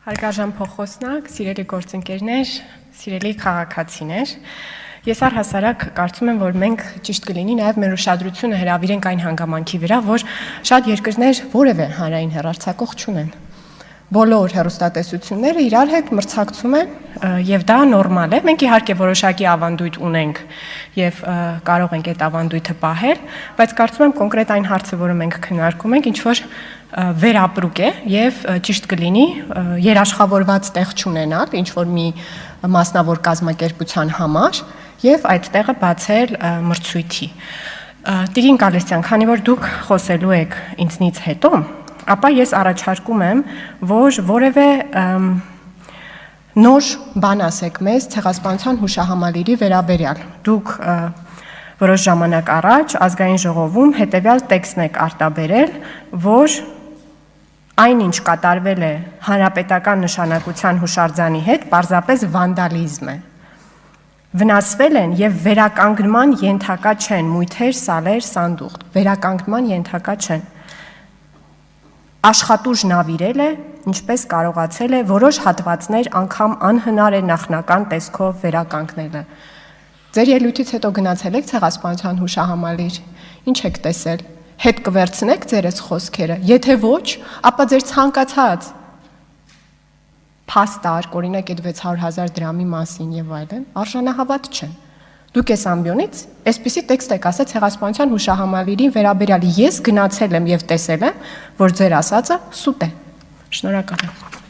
Հարգարժան փոխոսնակ, սիրելի գործընկերներ, սիրելի քաղաքացիներ, ես առհասարակ կարծում եմ, որ մենք ճիշտ կլինի նաև մեր ուշադրությունը հրավիրենք այն հանգամանքի վրա, որ շատ երկրներ որևէ հանրային հեռարձակող չունեն։ Բոլոր հեռուստատեսությունները իրար հետ մրցակցում են եւ դա նորմալ է։ Մենք իհարկե որոշակի ավանդույթ ունենք եւ կարող ենք այդ ավանդույթը պահել, բայց կարծում եմ կոնկրետ այն հարցը, որը մենք քննարկում ենք, ինչ որ վերապրուկ է եւ ճիշտ կլինի երաշխավորված տեղ չունենալ ինչ որ մի մասնավոր կազմակերպության համար եւ այդ տեղը բացել մրցույթի։ Տիկին Կալեստյան, քանի որ դուք խոսելու եք ինձնից հետո, ապա ես առաջարկում եմ, որ որևէ նոր բան ասեք մեզ ցեղասպանության հուշահամալիրի վերաբերյալ։ Դուք որոշ ժամանակ առաջ ազգային ժողովում հետևյալ տեքստն եք արտաբերել, որ այնինչ կատարվել է հանրապետական նշանակության հուշարձանի հետ, պարզապես վանդալիզմ է։ Վնասվել են եւ վերականգնման ենթակա չեն մույթեր, սալեր, սանդուղք, վերականգնման ենթակա չեն։ Աշխատուժ նավիրել է, ինչպես կարողացել է որոշ հատվածներ անգամ անհնար է նախնական տեսքով վերականգնելը։ Ձեր ելույթից հետո գնացել եք ցեղասպանության հուշահամալիր, ինչ եք տեսել։ Հետ կվերցնեք ձեր այս խոսքերը, եթե ոչ, ապա ձեր ցանկացած փաստարկ, օրինակ այդ 600,000 դրամի մասին եւ այլն, արժանահավատ չեն։ Դուք այս ամբիոնից այսպիսի տեքստ եք ասել ցեղասպանության հուշահամալիրի վերաբերյալ։ Ես գնացել եմ եւ տեսել եմ, որ ձեր ասածը սուտ է։ Շնորհակալ եմ։